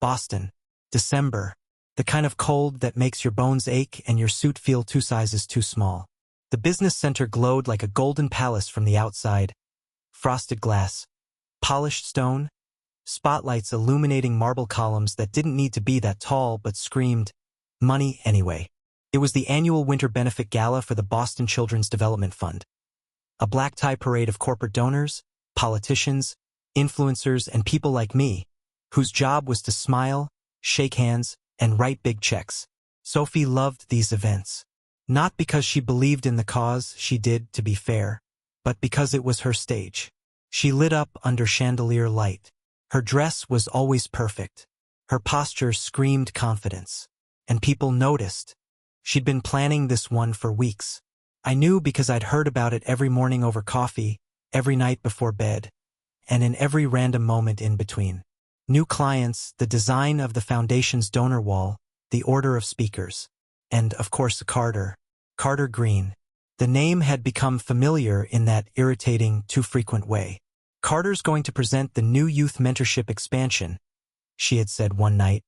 Boston. December. The kind of cold that makes your bones ache and your suit feel 2 sizes too small. The business center glowed like a golden palace from the outside. Frosted glass. Polished stone. Spotlights illuminating marble columns that didn't need to be that tall but screamed, money anyway. It was the annual winter benefit gala for the Boston Children's Development Fund. A black tie parade of corporate donors, politicians, influencers, and people like me, whose job was to smile, shake hands, and write big checks. Sophie loved these events. Not because she believed in the cause, she did, to be fair, but because it was her stage. She lit up under chandelier light. Her dress was always perfect. Her posture screamed confidence. And people noticed. She'd been planning this one for weeks. I knew because I'd heard about it every morning over coffee, every night before bed, and in every random moment in between. New clients, the design of the foundation's donor wall, the order of speakers, and, of course, Carter Green. The name had become familiar in that irritating, too frequent way. Carter's going to present the new youth mentorship expansion, she had said one night,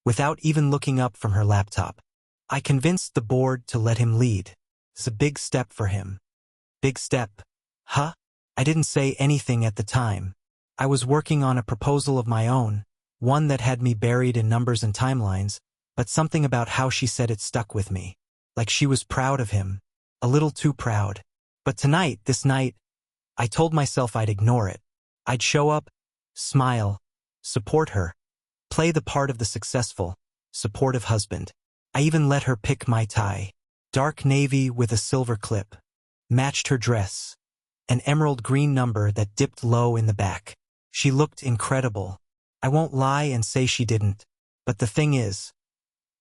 without even looking up from her laptop. I convinced the board to let him lead. It's a big step for him. Big step. Huh? I didn't say anything at the time. I was working on a proposal of my own, one that had me buried in numbers and timelines, but something about how she said it stuck with me. Like she was proud of him. A little too proud. But tonight, this night, I told myself I'd ignore it. I'd show up, smile, support her, play the part of the successful, supportive husband. I even let her pick my tie. Dark navy with a silver clip. Matched her dress. An emerald green number that dipped low in the back. She looked incredible. I won't lie and say she didn't. But the thing is,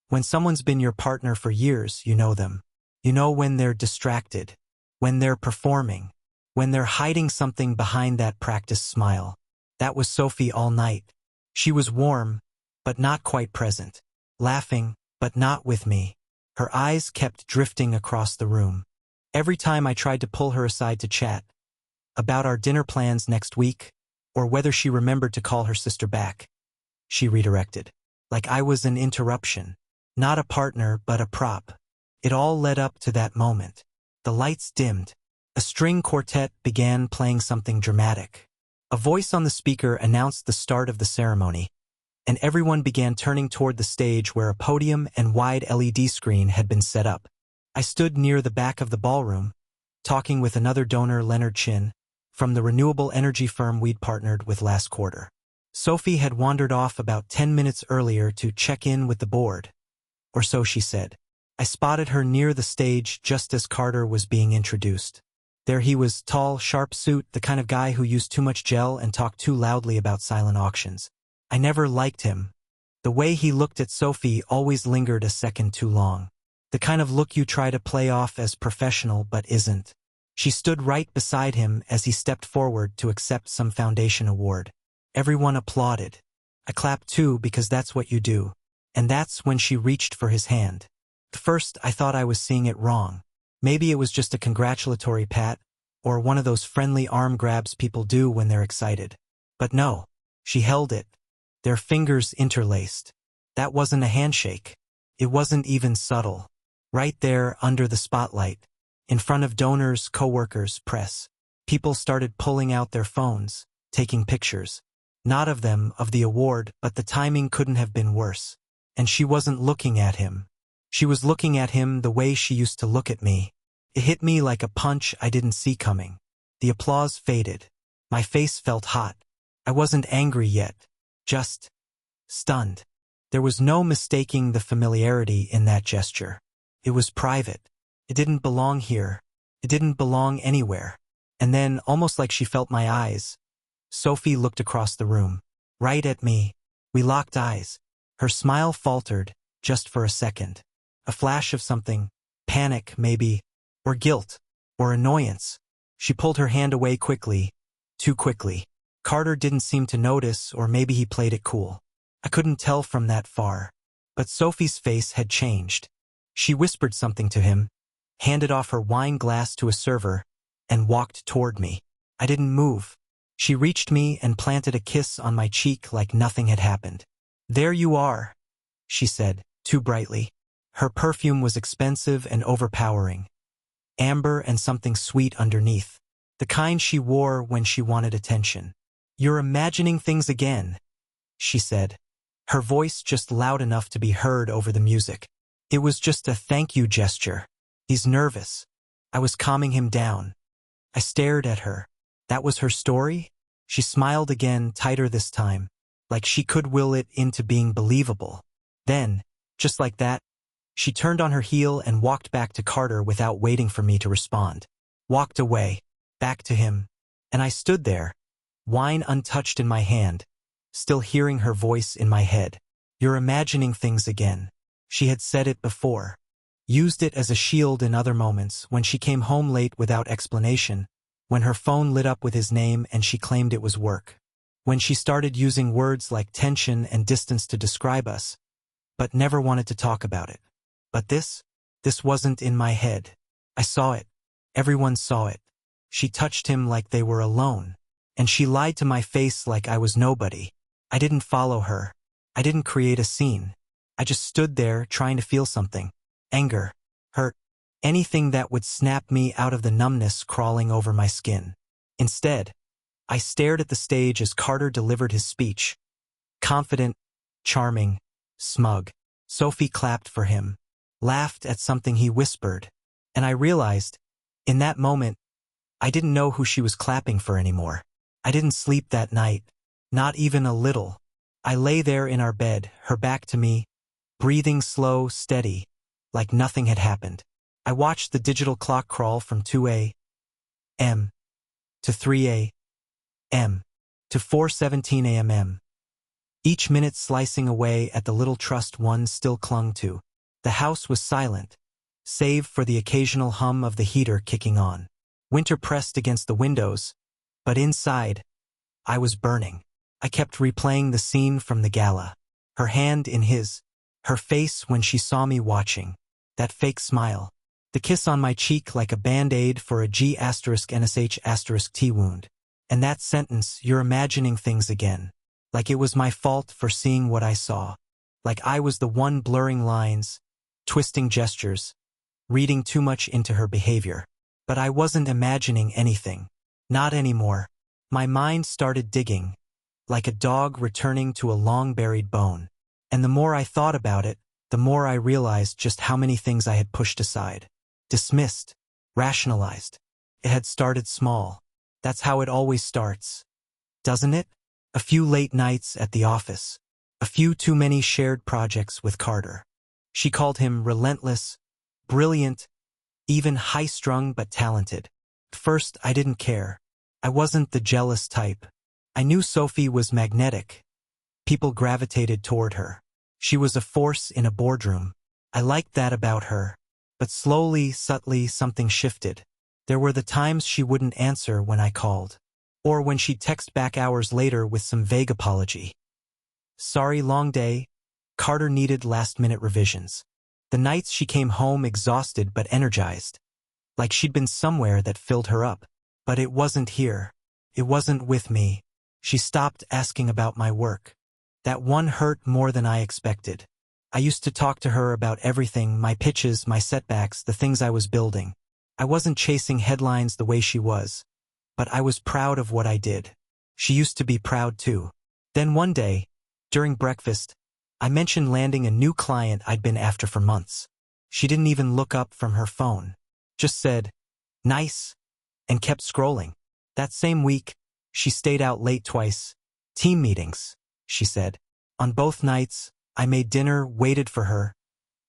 when someone's been your partner for years, you know them. You know when they're distracted, when they're performing, when they're hiding something behind that practiced smile. That was Sophie all night. She was warm, but not quite present. Laughing, but not with me. Her eyes kept drifting across the room. Every time I tried to pull her aside to chat about our dinner plans next week, or whether she remembered to call her sister back, she redirected. Like I was an interruption. Not a partner, but a prop. It all led up to that moment. The lights dimmed. A string quartet began playing something dramatic. A voice on the speaker announced the start of the ceremony, and everyone began turning toward the stage where a podium and wide LED screen had been set up. I stood near the back of the ballroom, talking with another donor, Leonard Chin, from the renewable energy firm we'd partnered with last quarter. Sophie had wandered off about 10 minutes earlier to check in with the board, or so she said. I spotted her near the stage just as Carter was being introduced. There he was, tall, sharp suit, the kind of guy who used too much gel and talked too loudly about silent auctions. I never liked him. The way he looked at Sophie always lingered a second too long. The kind of look you try to play off as professional but isn't. She stood right beside him as he stepped forward to accept some foundation award. Everyone applauded. I clapped too because that's what you do. And that's when she reached for his hand. At first I thought I was seeing it wrong. Maybe it was just a congratulatory pat, or one of those friendly arm grabs people do when they're excited. But no, she held it. Their fingers interlaced. That wasn't a handshake. It wasn't even subtle. Right there under the spotlight, in front of donors, coworkers, press, people started pulling out their phones, taking pictures. Not of them, of the award, but the timing couldn't have been worse. And she wasn't looking at him. She was looking at him the way she used to look at me. It hit me like a punch I didn't see coming. The applause faded. My face felt hot. I wasn't angry yet. Just stunned. There was no mistaking the familiarity in that gesture. It was private. It didn't belong here. It didn't belong anywhere. And then, almost like she felt my eyes, Sophie looked across the room. Right at me. We locked eyes. Her smile faltered, just for a second. A flash of something. Panic, maybe. Or guilt. Or annoyance. She pulled her hand away quickly. Too quickly. Carter didn't seem to notice, or maybe he played it cool. I couldn't tell from that far. But Sophie's face had changed. She whispered something to him, handed off her wine glass to a server, and walked toward me. I didn't move. She reached me and planted a kiss on my cheek like nothing had happened. "There you are," she said, too brightly. Her perfume was expensive and overpowering, amber and something sweet underneath, the kind she wore when she wanted attention. "You're imagining things again," she said, her voice just loud enough to be heard over the music. It was just a thank you gesture. "He's nervous." I was calming him down. I stared at her. That was her story? She smiled again, tighter this time, like she could will it into being believable. Then, just like that, she turned on her heel and walked back to Carter without waiting for me to respond. Walked away, back to him, and I stood there, wine untouched in my hand, still hearing her voice in my head. "You're imagining things again." She had said it before. Used it as a shield in other moments, when she came home late without explanation, when her phone lit up with his name and she claimed it was work. When she started using words like tension and distance to describe us, but never wanted to talk about it. But this wasn't in my head. I saw it. Everyone saw it. She touched him like they were alone. And she lied to my face like I was nobody. I didn't follow her. I didn't create a scene. I just stood there trying to feel something. Anger, hurt, anything that would snap me out of the numbness crawling over my skin. Instead, I stared at the stage as Carter delivered his speech. Confident, charming, smug. Sophie clapped for him, laughed at something he whispered, and I realized, in that moment, I didn't know who she was clapping for anymore. I didn't sleep that night, not even a little. I lay there in our bed, her back to me, breathing slow, steady, like nothing had happened. I watched the digital clock crawl from 2 a.m. to 3 a.m. to 4:17 a.m. Each minute slicing away at the little trust one still clung to. The house was silent, save for the occasional hum of the heater kicking on. Winter pressed against the windows, but inside, I was burning. I kept replaying the scene from the gala. Her hand in his, her face when she saw me watching, that fake smile, the kiss on my cheek like a band-aid for a G*NSH*T wound. And that sentence, "You're imagining things again." Like it was my fault for seeing what I saw. Like I was the one blurring lines, twisting gestures, reading too much into her behavior. But I wasn't imagining anything. Not anymore. My mind started digging, like a dog returning to a long-buried bone. And the more I thought about it, the more I realized just how many things I had pushed aside, dismissed, rationalized. It had started small. That's how it always starts, doesn't it? A few late nights at the office. A few too many shared projects with Carter. She called him relentless, brilliant, even high-strung but talented. At first, I didn't care. I wasn't the jealous type. I knew Sophie was magnetic. People gravitated toward her. She was a force in a boardroom. I liked that about her. But slowly, subtly, something shifted. There were the times she wouldn't answer when I called. Or when she'd text back hours later with some vague apology. "Sorry, long day." Carter needed last-minute revisions. The nights she came home exhausted but energized. Like she'd been somewhere that filled her up. But it wasn't here. It wasn't with me. She stopped asking about my work. That one hurt more than I expected. I used to talk to her about everything, my pitches, my setbacks, the things I was building. I wasn't chasing headlines the way she was. But I was proud of what I did. She used to be proud too. Then one day, during breakfast, I mentioned landing a new client I'd been after for months. She didn't even look up from her phone. Just said, "Nice," and kept scrolling. That same week, she stayed out late twice. "Team meetings," she said. On both nights, I made dinner, waited for her,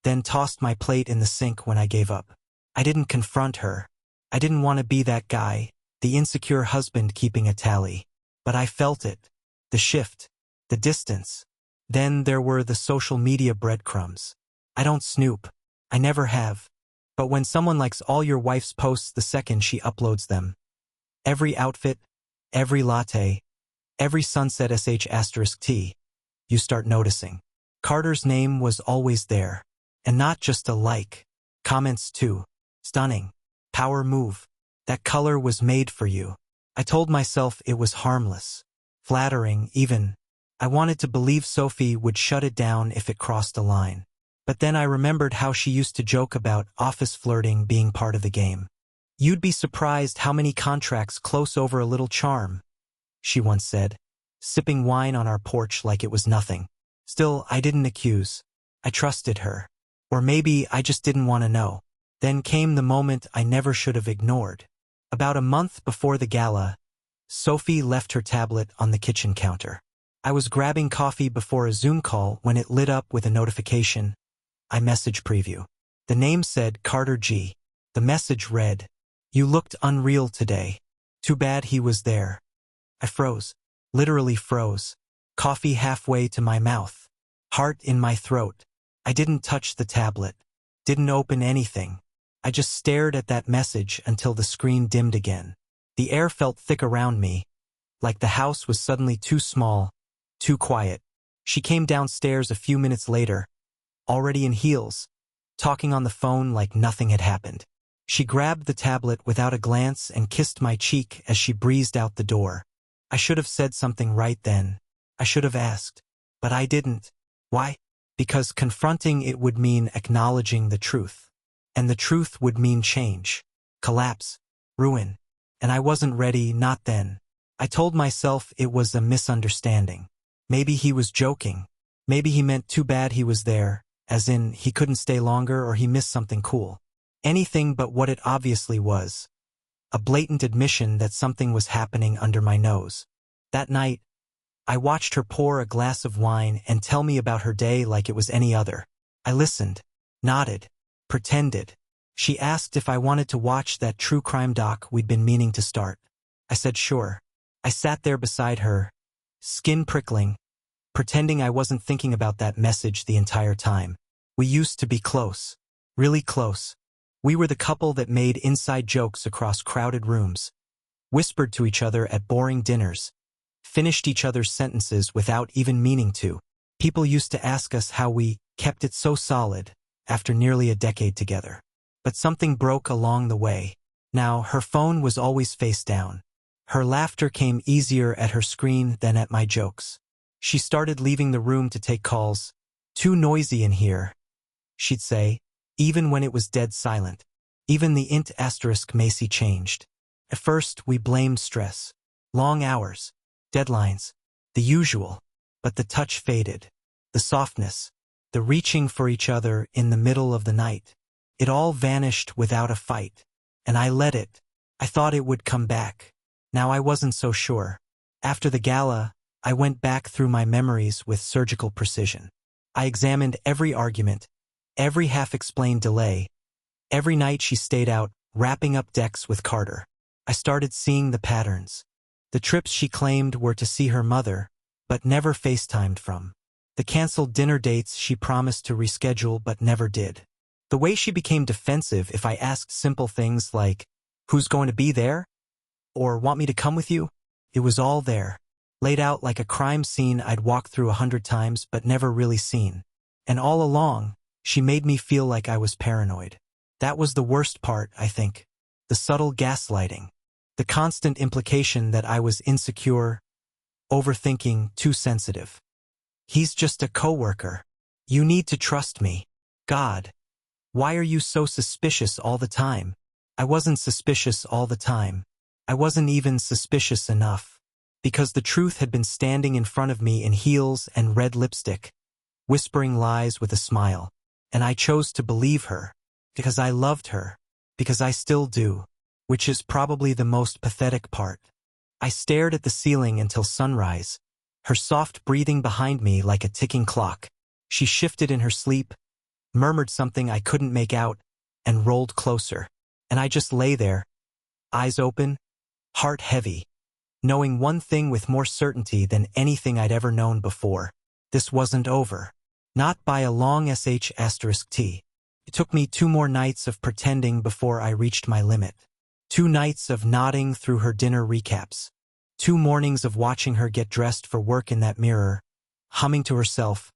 then tossed my plate in the sink when I gave up. I didn't confront her. I didn't want to be that guy, the insecure husband keeping a tally. But I felt it. The shift. The distance. Then there were the social media breadcrumbs. I don't snoop. I never have. But when someone likes all your wife's posts the second she uploads them, every outfit, every latte, every sunset *T, you start noticing. Carter's name was always there. And not just a like. Comments too. Stunning. Power move. That color was made for you. I told myself it was harmless. Flattering, even. I wanted to believe Sophie would shut it down if it crossed a line. But then I remembered how she used to joke about office flirting being part of the game. "You'd be surprised how many contracts close over a little charm," she once said, sipping wine on our porch like it was nothing. Still, I didn't accuse. I trusted her. Or maybe I just didn't want to know. Then came the moment I never should have ignored. About a month before the gala, Sophie left her tablet on the kitchen counter. I was grabbing coffee before a Zoom call when it lit up with a notification. iMessage preview. The name said Carter G. The message read, "You looked unreal today. Too bad he was there." I froze. Literally froze. Coffee halfway to my mouth. Heart in my throat. I didn't touch the tablet. Didn't open anything. I just stared at that message until the screen dimmed again. The air felt thick around me, like the house was suddenly too small, too quiet. She came downstairs a few minutes later, already in heels, talking on the phone like nothing had happened. She grabbed the tablet without a glance and kissed my cheek as she breezed out the door. I should have said something right then. I should have asked. But I didn't. Why? Because confronting it would mean acknowledging the truth. And the truth would mean change, collapse, ruin. And I wasn't ready, not then. I told myself it was a misunderstanding. Maybe he was joking. Maybe he meant too bad he was there, as in he couldn't stay longer or he missed something cool. Anything but what it obviously was. A blatant admission that something was happening under my nose. That night, I watched her pour a glass of wine and tell me about her day like it was any other. I listened, nodded, pretended. She asked if I wanted to watch that true crime doc we'd been meaning to start. I said sure. I sat there beside her, skin prickling, pretending I wasn't thinking about that message the entire time. We used to be close. Really close. We were the couple that made inside jokes across crowded rooms, whispered to each other at boring dinners, finished each other's sentences without even meaning to. People used to ask us how we kept it so solid after nearly a decade together. But something broke along the way. Now, her phone was always face down. Her laughter came easier at her screen than at my jokes. She started leaving the room to take calls. "Too noisy in here," she'd say, even when it was dead silent. Even the int asterisk Macy changed. At first, we blamed stress. Long hours. Deadlines. The usual. But the touch faded. The softness. The reaching for each other in the middle of the night. It all vanished without a fight. And I let it. I thought it would come back. Now I wasn't so sure. After the gala, I went back through my memories with surgical precision. I examined every argument, every half-explained delay, every night she stayed out, wrapping up decks with Carter. I started seeing the patterns. The trips she claimed were to see her mother, but never FaceTimed from. The canceled dinner dates she promised to reschedule but never did. The way she became defensive if I asked simple things like, "Who's going to be there?" or "Want me to come with you?" It was all there, laid out like a crime scene I'd walked through 100 times but never really seen. And all along, she made me feel like I was paranoid. That was the worst part, I think. The subtle gaslighting. The constant implication that I was insecure, overthinking, too sensitive. "He's just a coworker. You need to trust me." God. Why are you so suspicious all the time? I wasn't suspicious all the time. I wasn't even suspicious enough. Because the truth had been standing in front of me in heels and red lipstick, whispering lies with a smile. And I chose to believe her. Because I loved her. Because I still do. Which is probably the most pathetic part. I stared at the ceiling until sunrise, her soft breathing behind me like a ticking clock. She shifted in her sleep, murmured something I couldn't make out, and rolled closer. And I just lay there, eyes open, heart heavy, knowing one thing with more certainty than anything I'd ever known before. This wasn't over. Not by a long sh*t. It took me 2 more nights of pretending before I reached my limit. 2 nights of nodding through her dinner recaps. 2 mornings of watching her get dressed for work in that mirror, humming to herself,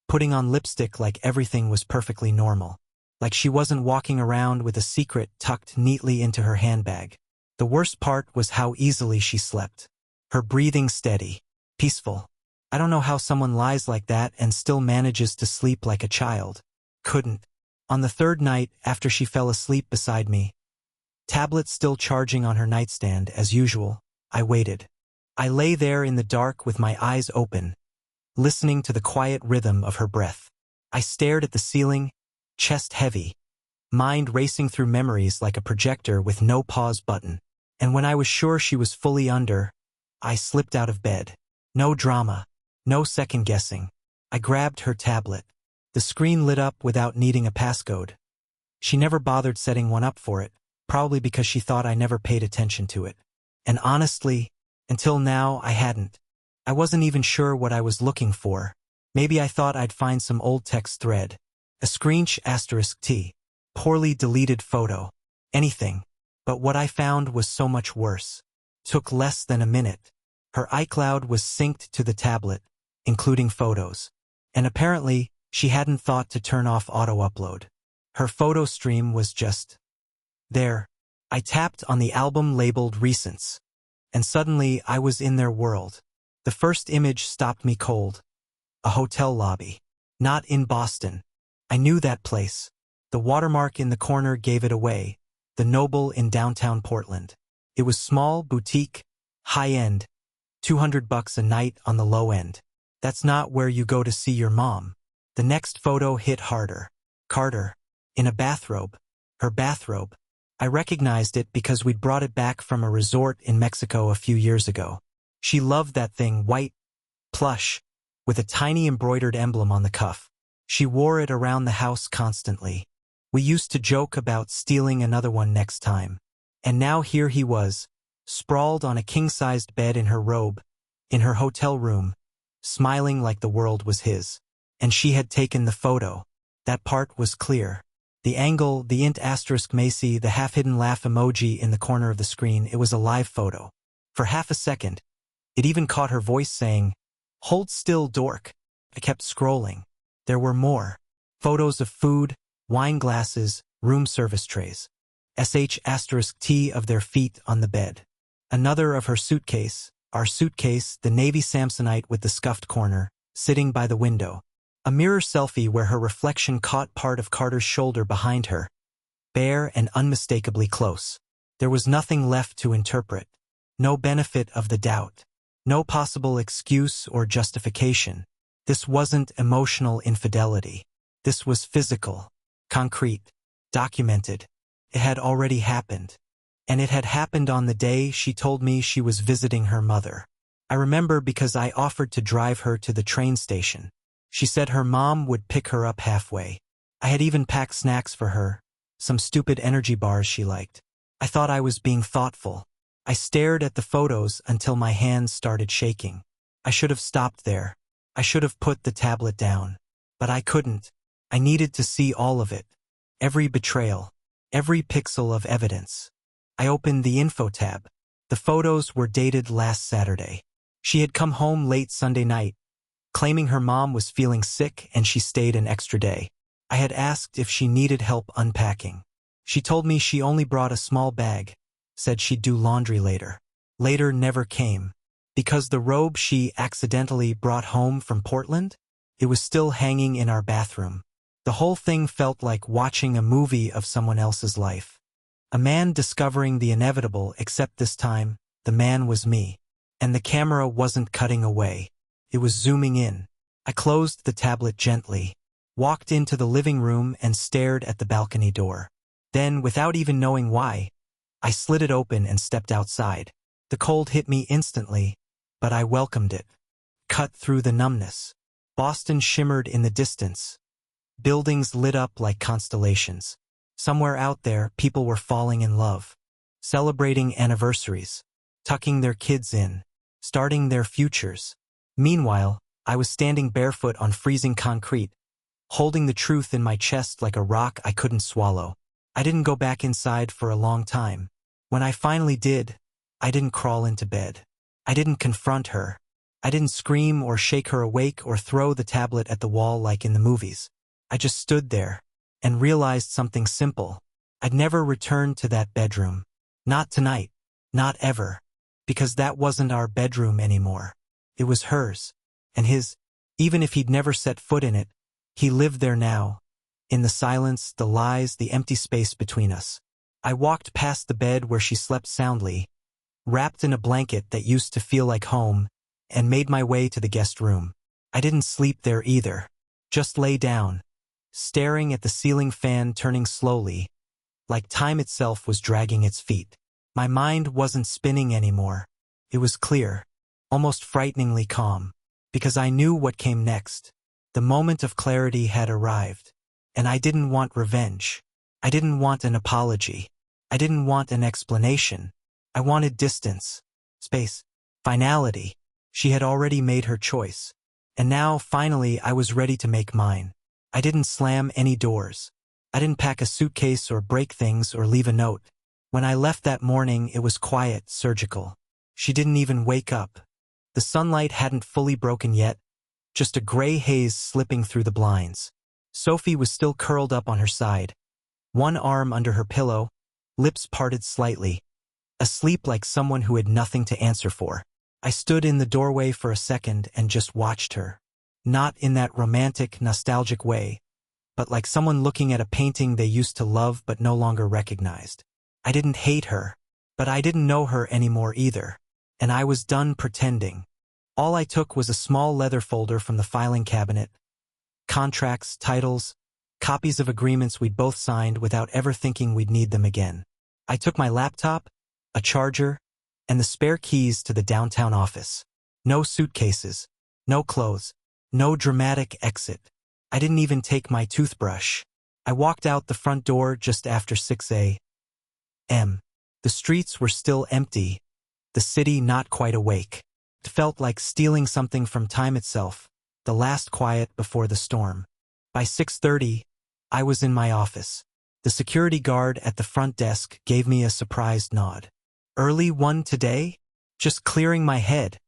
putting on lipstick like everything was perfectly normal. Like she wasn't walking around with a secret tucked neatly into her handbag. The worst part was how easily she slept. Her breathing steady, peaceful. I don't know how someone lies like that and still manages to sleep like a child. Couldn't. On the third night, after she fell asleep beside me, tablet still charging on her nightstand as usual, I waited. I lay there in the dark with my eyes open, listening to the quiet rhythm of her breath. I stared at the ceiling, chest heavy, mind racing through memories like a projector with no pause button. And when I was sure she was fully under, I slipped out of bed. No drama, no second guessing. I grabbed her tablet. The screen lit up without needing a passcode. She never bothered setting one up for it, probably because she thought I never paid attention to it. And honestly, until now I hadn't. I wasn't even sure what I was looking for. Maybe I thought I'd find some old text thread. A **T. Poorly deleted photo. Anything. But what I found was so much worse. Took less than a minute. Her iCloud was synced to the tablet, including photos. And apparently, she hadn't thought to turn off auto-upload. Her photo stream was just there. I tapped on the album labeled Recents. And suddenly, I was in their world. The first image stopped me cold. A hotel lobby. Not in Boston. I knew that place. The watermark in the corner gave it away. The Noble in downtown Portland. It was small, boutique, high-end, $200 a night on the low end. That's not where you go to see your mom. The next photo hit harder. Carter. In a bathrobe. Her bathrobe. I recognized it because we'd brought it back from a resort in Mexico a few years ago. She loved that thing, white, plush, with a tiny embroidered emblem on the cuff. She wore it around the house constantly. We used to joke about stealing another one next time. And now here he was, sprawled on a king-sized bed in her robe, in her hotel room, smiling like the world was his. And she had taken the photo. That part was clear. The angle, the int asterisk Macy, the half-hidden laugh emoji in the corner of the screen, it was a live photo. For half a second, it even caught her voice saying, "Hold still, dork." I kept scrolling. There were more. Photos of food, wine glasses, room service trays. **T of their feet on the bed. Another of her suitcase, our suitcase, the navy Samsonite with the scuffed corner, sitting by the window. A mirror selfie where her reflection caught part of Carter's shoulder behind her, bare and unmistakably close. There was nothing left to interpret. No benefit of the doubt. No possible excuse or justification. This wasn't emotional infidelity. This was physical, concrete, documented. It had already happened. And it had happened on the day she told me she was visiting her mother. I remember because I offered to drive her to the train station. She said her mom would pick her up halfway. I had even packed snacks for her, some stupid energy bars she liked. I thought I was being thoughtful. I stared at the photos until my hands started shaking. I should have stopped there. I should have put the tablet down. But I couldn't. I needed to see all of it. Every betrayal. Every pixel of evidence. I opened the info tab. The photos were dated last Saturday. She had come home late Sunday night, claiming her mom was feeling sick and she stayed an extra day. I had asked if she needed help unpacking. She told me she only brought a small bag, said she'd do laundry later. Later never came. Because the robe she accidentally brought home from Portland, it was still hanging in our bathroom. The whole thing felt like watching a movie of someone else's life. A man discovering the inevitable, except this time, the man was me. And the camera wasn't cutting away. It was zooming in. I closed the tablet gently, walked into the living room and stared at the balcony door. Then, without even knowing why, I slid it open and stepped outside. The cold hit me instantly, but I welcomed it. Cut through the numbness. Boston shimmered in the distance. Buildings lit up like constellations. Somewhere out there, people were falling in love, celebrating anniversaries, tucking their kids in, starting their futures. Meanwhile, I was standing barefoot on freezing concrete, holding the truth in my chest like a rock I couldn't swallow. I didn't go back inside for a long time. When I finally did, I didn't crawl into bed. I didn't confront her. I didn't scream or shake her awake or throw the tablet at the wall like in the movies. I just stood there and realized something simple. I'd never return to that bedroom. Not tonight. Not ever. Because that wasn't our bedroom anymore. It was hers. And even if he'd never set foot in it, he lived there now. In the silence, the lies, the empty space between us. I walked past the bed where she slept soundly, wrapped in a blanket that used to feel like home, and made my way to the guest room. I didn't sleep there either. Just lay down, staring at the ceiling fan turning slowly, like time itself was dragging its feet. My mind wasn't spinning anymore. It was clear, almost frighteningly calm, because I knew what came next. The moment of clarity had arrived. And I didn't want revenge. I didn't want an apology. I didn't want an explanation. I wanted distance, space, finality. She had already made her choice. And now, finally, I was ready to make mine. I didn't slam any doors. I didn't pack a suitcase or break things or leave a note. When I left that morning, it was quiet, surgical. She didn't even wake up. The sunlight hadn't fully broken yet, just a gray haze slipping through the blinds. Sophie was still curled up on her side, one arm under her pillow, lips parted slightly, asleep like someone who had nothing to answer for. I stood in the doorway for a second and just watched her. Not in that romantic, nostalgic way, but like someone looking at a painting they used to love but no longer recognized. I didn't hate her, but I didn't know her anymore either, and I was done pretending. All I took was a small leather folder from the filing cabinet, contracts, titles, copies of agreements we'd both signed without ever thinking we'd need them again. I took my laptop, a charger, and the spare keys to the downtown office. No suitcases, no clothes, no dramatic exit. I didn't even take my toothbrush. I walked out the front door just after 6 a.m. The streets were still empty, the city not quite awake. It felt like stealing something from time itself, the last quiet before the storm. By 6:30, I was in my office. The security guard at the front desk gave me a surprised nod. "Early one today? Just clearing my head,"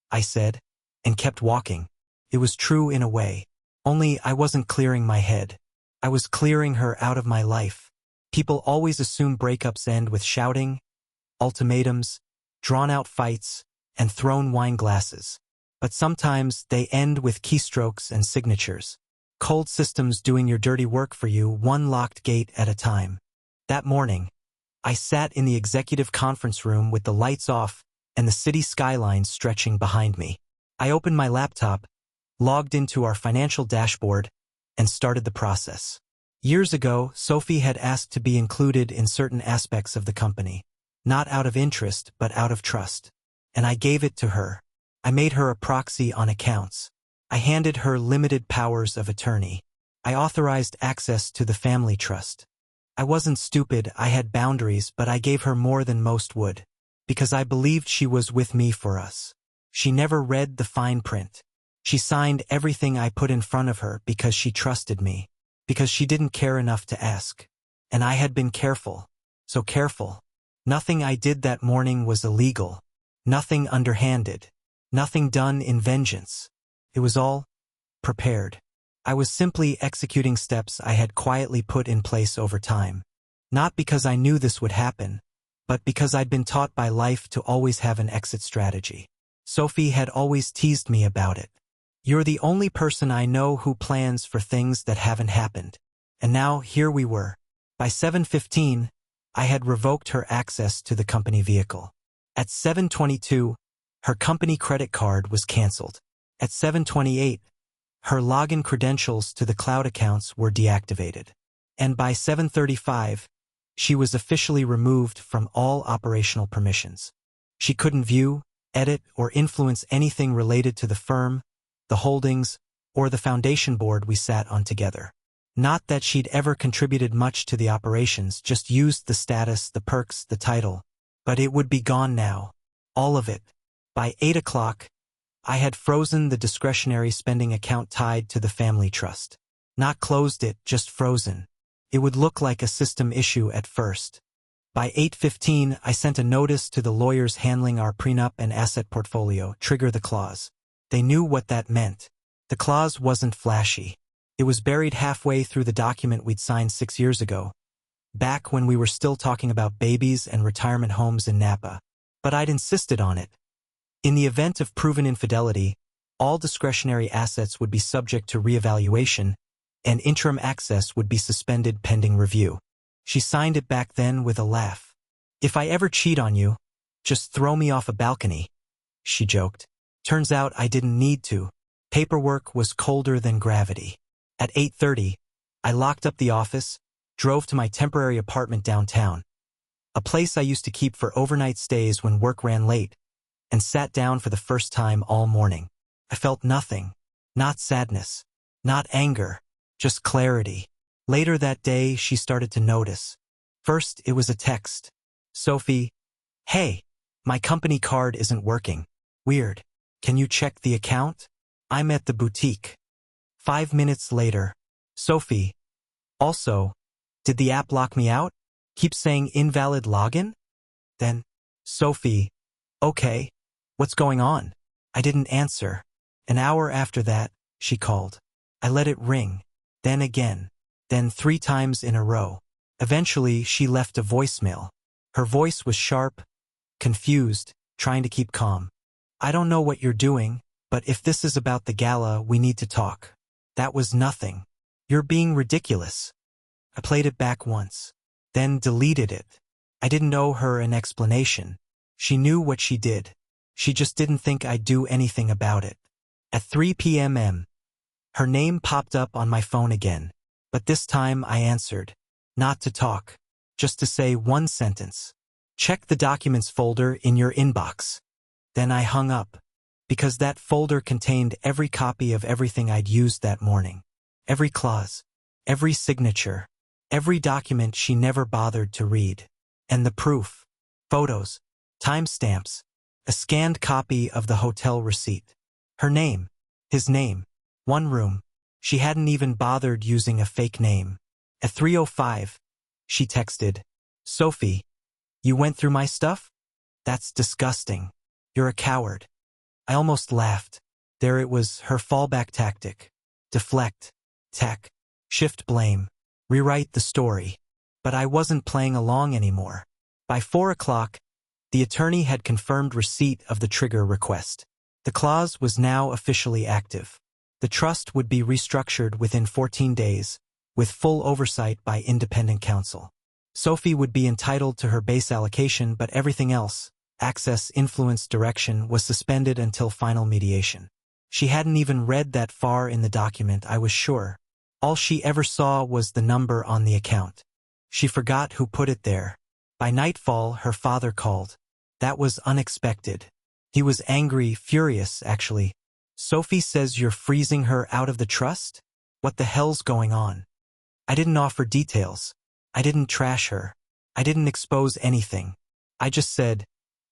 I said, and kept walking. It was true in a way. Only I wasn't clearing my head. I was clearing her out of my life. People always assume breakups end with shouting, ultimatums, drawn-out fights, and thrown wine glasses. But sometimes they end with keystrokes and signatures. Cold systems doing your dirty work for you, one locked gate at a time. That morning, I sat in the executive conference room with the lights off and the city skyline stretching behind me. I opened my laptop, logged into our financial dashboard, and started the process. Years ago, Sophie had asked to be included in certain aspects of the company. Not out of interest, but out of trust. And I gave it to her. I made her a proxy on accounts. I handed her limited powers of attorney. I authorized access to the family trust. I wasn't stupid, I had boundaries, but I gave her more than most would. Because I believed she was with me for us. She never read the fine print. She signed everything I put in front of her because she trusted me. Because she didn't care enough to ask. And I had been careful. So careful. Nothing I did that morning was illegal. Nothing underhanded. Nothing done in vengeance. It was all prepared. I was simply executing steps I had quietly put in place over time. Not because I knew this would happen, but because I'd been taught by life to always have an exit strategy. Sophie had always teased me about it. "You're the only person I know who plans for things that haven't happened." And now here we were. By 7:15, I had revoked her access to the company vehicle. At 7:22, her company credit card was canceled. At 7:28, her login credentials to the cloud accounts were deactivated. And by 7:35, she was officially removed from all operational permissions. She couldn't view, edit, or influence anything related to the firm, the holdings, or the foundation board we sat on together. Not that she'd ever contributed much to the operations, just used the status, the perks, the title. But it would be gone now. All of it. By 8 o'clock, I had frozen the discretionary spending account tied to the family trust. Not closed it, just frozen. It would look like a system issue at first. By 8:15, I sent a notice to the lawyers handling our prenup and asset portfolio, trigger the clause. They knew what that meant. The clause wasn't flashy. It was buried halfway through the document we'd signed 6 years ago, back when we were still talking about babies and retirement homes in Napa. But I'd insisted on it. In the event of proven infidelity, All discretionary assets would be subject to reevaluation, and interim access would be suspended pending review. She signed it back then with a laugh. "If I ever cheat on you, just throw me off a balcony," she joked. Turns out I didn't need to. Paperwork was colder than gravity. At 8:30, I locked up the office, drove to my temporary apartment downtown, a place I used to keep for overnight stays when work ran late, and sat down for the first time all morning. I felt nothing. Not sadness. Not anger. Just clarity. Later that day, she started to notice. First, it was a text. "Sophie, hey, my company card isn't working. Weird. Can you check the account? I'm at the boutique." 5 minutes later, "Sophie, also, did the app lock me out? Keeps saying invalid login?" Then, "Sophie, okay, what's going on?" I didn't answer. An hour after that, she called. I let it ring, then again, then 3 times in a row. Eventually, she left a voicemail. Her voice was sharp, confused, trying to keep calm. "I don't know what you're doing, but if this is about the gala, we need to talk. That was nothing. You're being ridiculous." I played it back once, then deleted it. I didn't owe her an explanation. She knew what she did. She just didn't think I'd do anything about it. At 3 p.m., her name popped up on my phone again, but this time I answered. Not to talk, just to say one sentence. "Check the documents folder in your inbox." Then I hung up, because that folder contained every copy of everything I'd used that morning. Every clause, every signature, every document she never bothered to read. And the proof. Photos, timestamps, a scanned copy of the hotel receipt. Her name, his name, one room. She hadn't even bothered using a fake name. At 3:05, she texted, "Sophie, you went through my stuff? That's disgusting. You're a coward." I almost laughed. There it was, her fallback tactic. Deflect, tack, shift blame, rewrite the story. But I wasn't playing along anymore. By 4 o'clock, the attorney had confirmed receipt of the trigger request. The clause was now officially active. The trust would be restructured within 14 days, with full oversight by independent counsel. Sophie would be entitled to her base allocation, but everything else, access, influence, direction, was suspended until final mediation. She hadn't even read that far in the document, I was sure. All she ever saw was the number on the account. She forgot who put it there. By nightfall, her father called. That was unexpected. He was angry, furious, actually. "Sophie says you're freezing her out of the trust? What the hell's going on?" I didn't offer details. I didn't trash her. I didn't expose anything. I just said,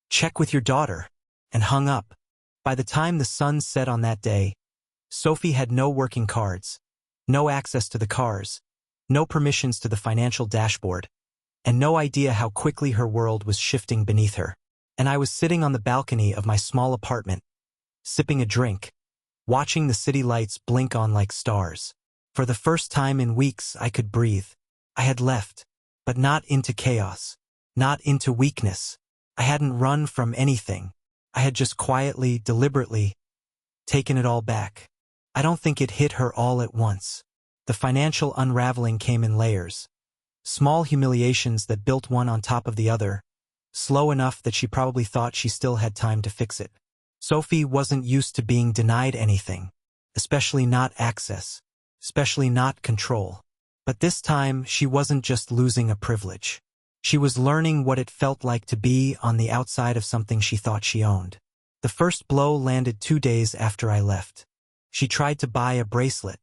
"Check with your daughter," and hung up. By the time the sun set on that day, Sophie had no working cards, no access to the cars, no permissions to the financial dashboard, and no idea how quickly her world was shifting beneath her. And I was sitting on the balcony of my small apartment, sipping a drink, watching the city lights blink on like stars. For the first time in weeks, I could breathe. I had left, but not into chaos, not into weakness. I hadn't run from anything. I had just quietly, deliberately, taken it all back. I don't think it hit her all at once. The financial unraveling came in layers. Small humiliations that built one on top of the other, slow enough that she probably thought she still had time to fix it. Sophie wasn't used to being denied anything, especially not access, especially not control. But this time, she wasn't just losing a privilege. She was learning what it felt like to be on the outside of something she thought she owned. The first blow landed 2 days after I left. She tried to buy a bracelet.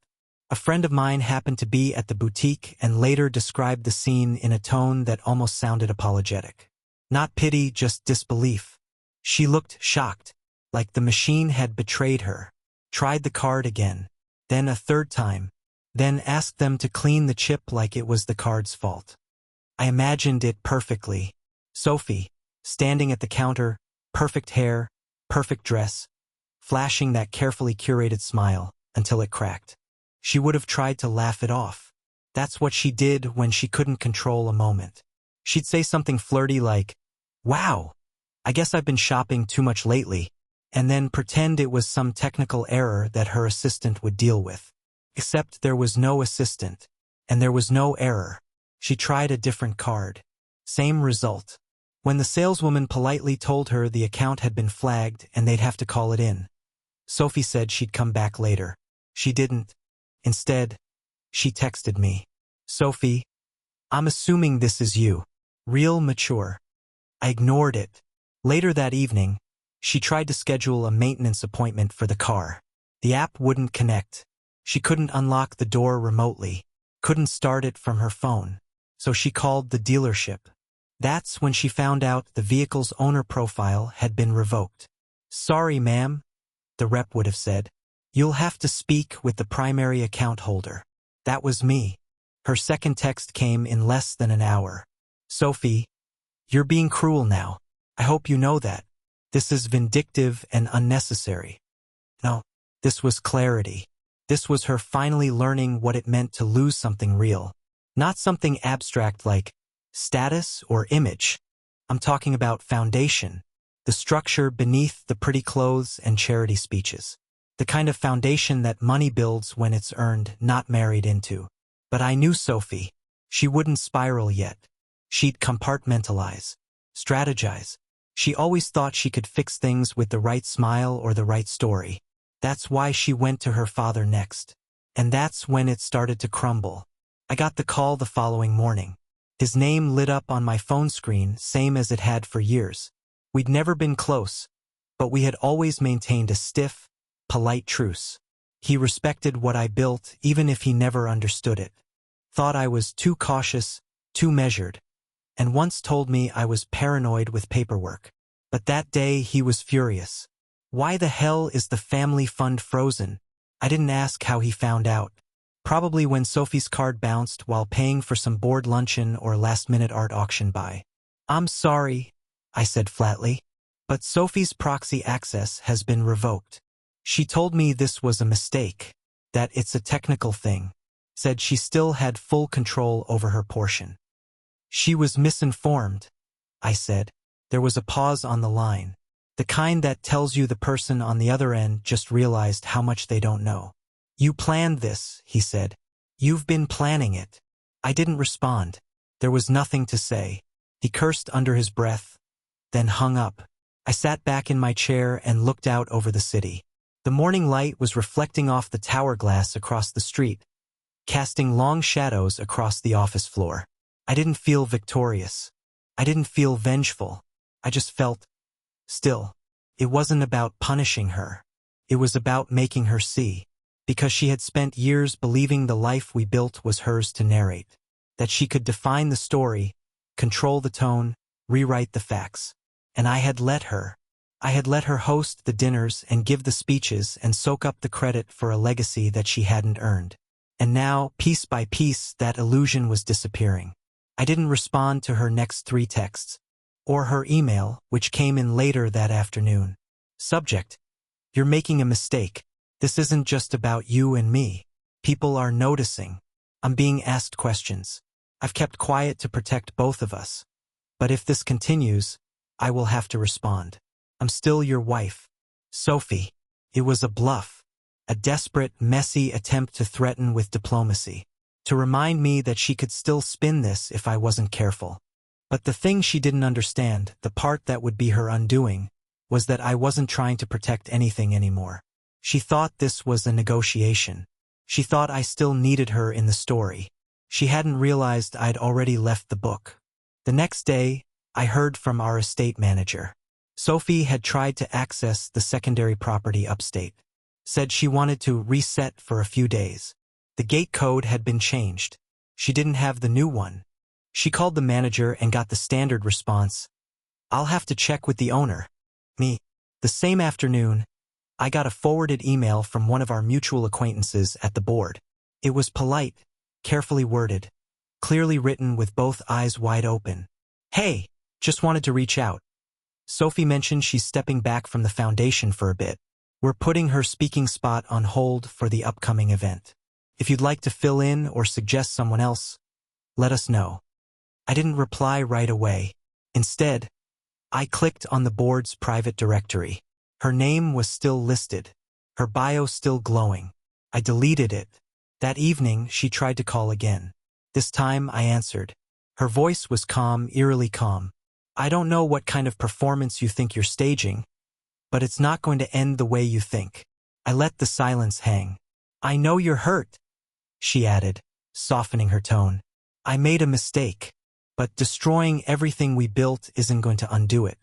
A friend of mine happened to be at the boutique and later described the scene in a tone that almost sounded apologetic. Not pity, just disbelief. She looked shocked, like the machine had betrayed her. Tried the card again, then a third time, then asked them to clean the chip like it was the card's fault. I imagined it perfectly. Sophie, standing at the counter, perfect hair, perfect dress, flashing that carefully curated smile until it cracked. She would have tried to laugh it off. That's what she did when she couldn't control a moment. She'd say something flirty like, "Wow, I guess I've been shopping too much lately," and then pretend it was some technical error that her assistant would deal with. Except there was no assistant, and there was no error. She tried a different card. Same result. When the saleswoman politely told her the account had been flagged and they'd have to call it in, Sophie said she'd come back later. She didn't. Instead, she texted me. "Sophie, I'm assuming this is you. Real mature." I ignored it. Later that evening, she tried to schedule a maintenance appointment for the car. The app wouldn't connect. She couldn't unlock the door remotely, couldn't start it from her phone. So she called the dealership. That's when she found out the vehicle's owner profile had been revoked. "Sorry, ma'am," the rep would have said. "You'll have to speak with the primary account holder." That was me. Her second text came in less than an hour. "Sophie, you're being cruel now. I hope you know that. This is vindictive and unnecessary." No, this was clarity. This was her finally learning what it meant to lose something real. Not something abstract like status or image. I'm talking about foundation, the structure beneath the pretty clothes and charity speeches. The kind of foundation that money builds when it's earned, not married into. But I knew Sophie. She wouldn't spiral yet. She'd compartmentalize, strategize. She always thought she could fix things with the right smile or the right story. That's why she went to her father next. And that's when it started to crumble. I got the call the following morning. His name lit up on my phone screen, same as it had for years. We'd never been close, but we had always maintained a stiff, polite truce. He respected what I built, even if he never understood it. Thought I was too cautious, too measured, and once told me I was paranoid with paperwork. But that day he was furious. "Why the hell is the family fund frozen?" I didn't ask how he found out. Probably when Sophie's card bounced while paying for some bored luncheon or last-minute art auction buy. "I'm sorry," I said flatly, "but Sophie's proxy access has been revoked." She told me this was a mistake, that it's a technical thing. Said she still had full control over her portion. "She was misinformed," I said. There was a pause on the line. The kind that tells you the person on the other end just realized how much they don't know. "You planned this," he said. "You've been planning it." I didn't respond. There was nothing to say. He cursed under his breath, then hung up. I sat back in my chair and looked out over the city. The morning light was reflecting off the tower glass across the street, casting long shadows across the office floor. I didn't feel victorious. I didn't feel vengeful. I just felt still. It wasn't about punishing her. It was about making her see. Because she had spent years believing the life we built was hers to narrate. That she could define the story, control the tone, rewrite the facts. And I had let her. I had let her host the dinners and give the speeches and soak up the credit for a legacy that she hadn't earned. And now, piece by piece, that illusion was disappearing. I didn't respond to her next 3 texts, or her email, which came in later that afternoon. Subject: "You're making a mistake. This isn't just about you and me. People are noticing. I'm being asked questions. I've kept quiet to protect both of us. But if this continues, I will have to respond. I'm still your wife. Sophie." It was a bluff. A desperate, messy attempt to threaten with diplomacy. To remind me that she could still spin this if I wasn't careful. But the thing she didn't understand, the part that would be her undoing, was that I wasn't trying to protect anything anymore. She thought this was a negotiation. She thought I still needed her in the story. She hadn't realized I'd already left the book. The next day, I heard from our estate manager. Sophie had tried to access the secondary property upstate. Said she wanted to reset for a few days. The gate code had been changed. She didn't have the new one. She called the manager and got the standard response, "I'll have to check with the owner." Me. The same afternoon, I got a forwarded email from one of our mutual acquaintances at the board. It was polite, carefully worded, clearly written with both eyes wide open. "Hey, just wanted to reach out. Sophie mentioned she's stepping back from the foundation for a bit. We're putting her speaking spot on hold for the upcoming event. If you'd like to fill in or suggest someone else, let us know." I didn't reply right away. Instead, I clicked on the board's private directory. Her name was still listed, her bio still glowing. I deleted it. That evening, she tried to call again. This time, I answered. Her voice was calm, eerily calm. I don't know what kind of performance you think you're staging, but it's not going to end the way you think. I let the silence hang. I know you're hurt, she added, softening her tone. I made a mistake, but destroying everything we built isn't going to undo it.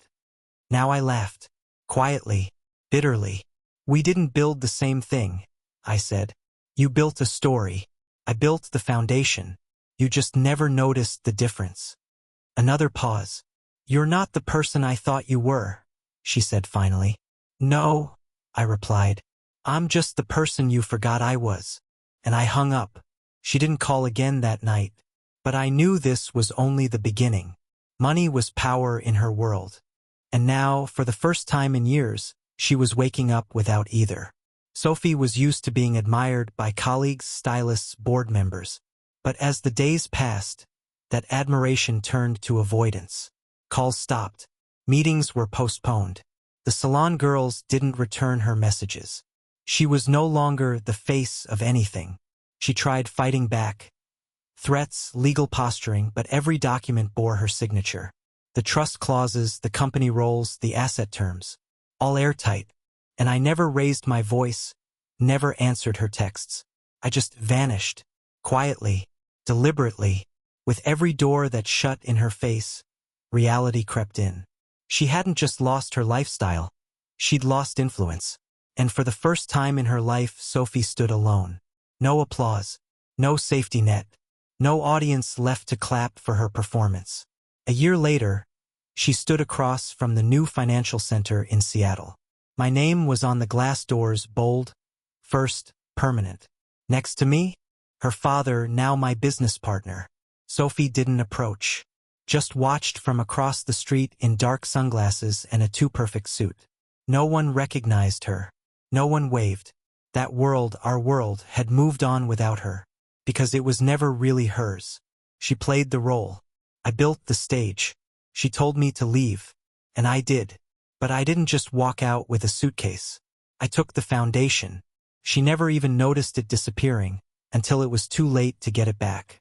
Now I laughed. Quietly, bitterly. We didn't build the same thing, I said. You built a story. I built the foundation. You just never noticed the difference. Another pause. You're not the person I thought you were, she said finally. No, I replied. I'm just the person you forgot I was. And I hung up. She didn't call again that night. But I knew this was only the beginning. Money was power in her world. And now, for the first time in years, she was waking up without either. Sophie was used to being admired by colleagues, stylists, board members. But as the days passed, that admiration turned to avoidance. Calls stopped. Meetings were postponed. The salon girls didn't return her messages. She was no longer the face of anything. She tried fighting back. Threats, legal posturing, but every document bore her signature. The trust clauses, the company roles, the asset terms. All airtight. And I never raised my voice, never answered her texts. I just vanished. Quietly, deliberately. With every door that shut in her face, reality crept in. She hadn't just lost her lifestyle. She'd lost influence. And for the first time in her life, Sophie stood alone. No applause. No safety net. No audience left to clap for her performance. A year later, she stood across from the new financial center in Seattle. My name was on the glass doors, bold, first, permanent. Next to me, her father, now my business partner. Sophie didn't approach. Just watched from across the street in dark sunglasses and a too-perfect suit. No one recognized her. No one waved. That world, our world, had moved on without her. Because it was never really hers. She played the role. I built the stage. She told me to leave. And I did. But I didn't just walk out with a suitcase. I took the foundation. She never even noticed it disappearing, until it was too late to get it back.